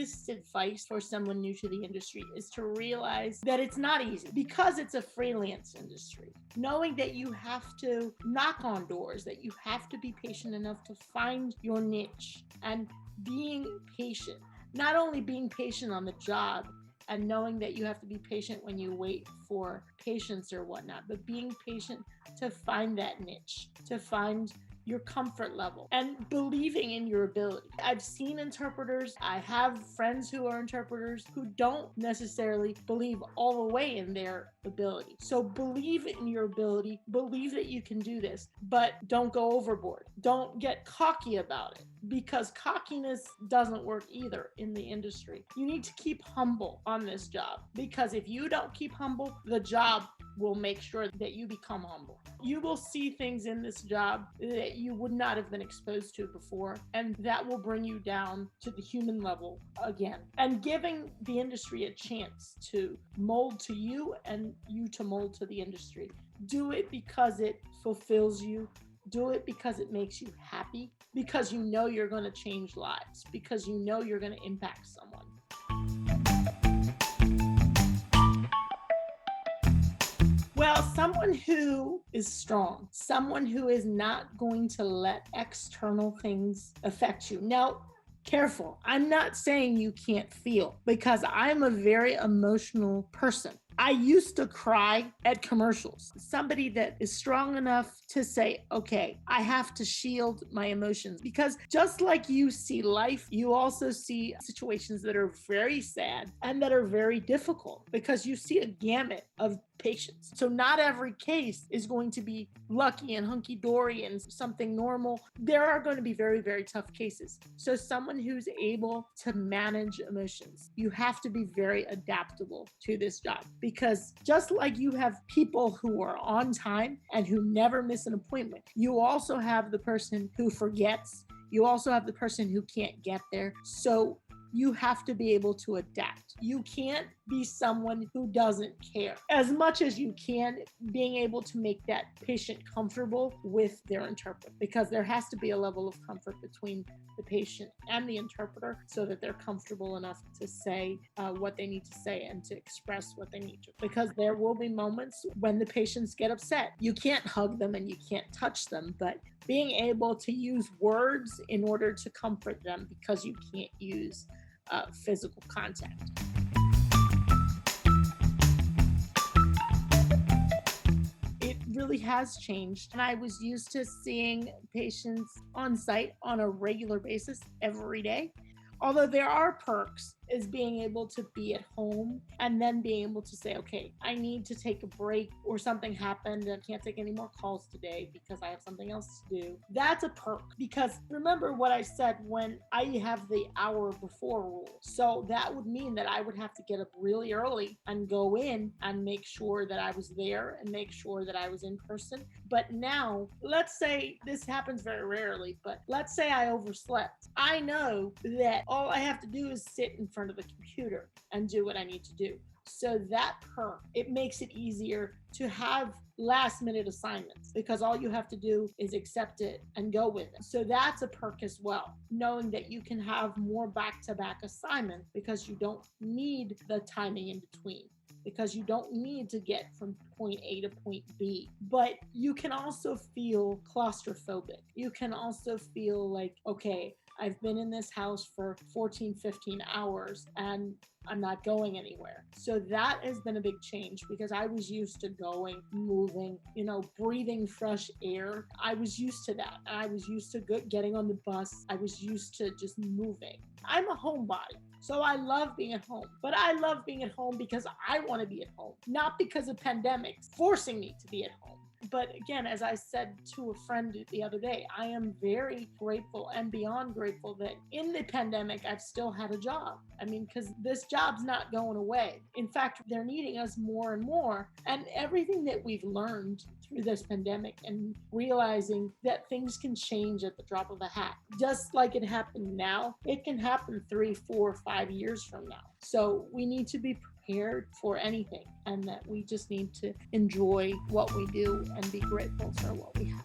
biggest advice for someone new to the industry is to realize that it's not easy because it's a freelance industry. Knowing that you have to knock on doors, that you have to be patient enough to find your niche, and being patient, not only being patient on the job and knowing that you have to be patient when you wait for patients or whatnot, but being patient to find that niche, to find your comfort level and believing in your ability. I've seen interpreters, I have friends who are interpreters who don't necessarily believe all the way in their ability. So believe in your ability, believe that you can do this, but don't go overboard. Don't get cocky about it, because cockiness doesn't work either in the industry. You need to keep humble on this job, because if you don't keep humble, the job will make sure that you become humble. You will see things in this job that you would not have been exposed to before, and that will bring you down to the human level again. And giving the industry a chance to mold to you and you to mold to the industry. Do it because it fulfills you. Do it because it makes you happy, because you know you're going to change lives, because you know you're going to impact someone. Well, someone who is strong, someone who is not going to let external things affect you. Now, careful. I'm not saying you can't feel, because I'm a very emotional person. I used to cry at commercials. Somebody that is strong enough to say, okay, I have to shield my emotions, because just like you see life, you also see situations that are very sad and that are very difficult, because you see a gamut of patients. So not every case is going to be lucky and hunky-dory and something normal. There are going to be very, very tough cases. So someone who's able to manage emotions, you have to be very adaptable to this job, because just like you have people who are on time and who never miss an appointment, you also have the person who forgets. You also have the person who can't get there. So you have to be able to adapt. You can't be someone who doesn't care. As much as you can, being able to make that patient comfortable with their interpreter, because there has to be a level of comfort between the patient and the interpreter so that they're comfortable enough to say what they need to say and to express what they need to. Because there will be moments when the patients get upset. You can't hug them and you can't touch them, but being able to use words in order to comfort them, because you can't use physical contact. It really has changed. And I was used to seeing patients on site on a regular basis every day. Although there are perks, is being able to be at home and then being able to say, okay, I need to take a break, or something happened and I can't take any more calls today because I have something else to do. That's a perk, because remember what I said when I have the hour before rule. So that would mean that I would have to get up really early and go in and make sure that I was there and make sure that I was in person. But now, let's say this happens very rarely, but let's say I overslept. I know that all I have to do is sit in front of the computer and do what I need to do. So that perk, it makes it easier to have last minute assignments, because all you have to do is accept it and go with it. So that's a perk as well, knowing that you can have more back-to-back assignments because you don't need the timing in between, because you don't need to get from point A to point B. But you can also feel claustrophobic. You can also feel like, okay, I've been in this house for 14, 15 hours and I'm not going anywhere. So that has been a big change, because I was used to going, moving, breathing fresh air. I was used to that. I was used to getting on the bus. I was used to just moving. I'm a homebody. So I love being at home, but I love being at home because I want to be at home, not because of pandemics forcing me to be at home. But again, as I said to a friend the other day, I am very grateful and beyond grateful that in the pandemic, I've still had a job. I mean, because this job's not going away. In fact, they're needing us more and more. And everything that we've learned through this pandemic, and realizing that things can change at the drop of a hat, just like it happened now, it can happen 3, 4, 5 years from now. So we need to be prepared for anything, and that we just need to enjoy what we do and be grateful for what we have.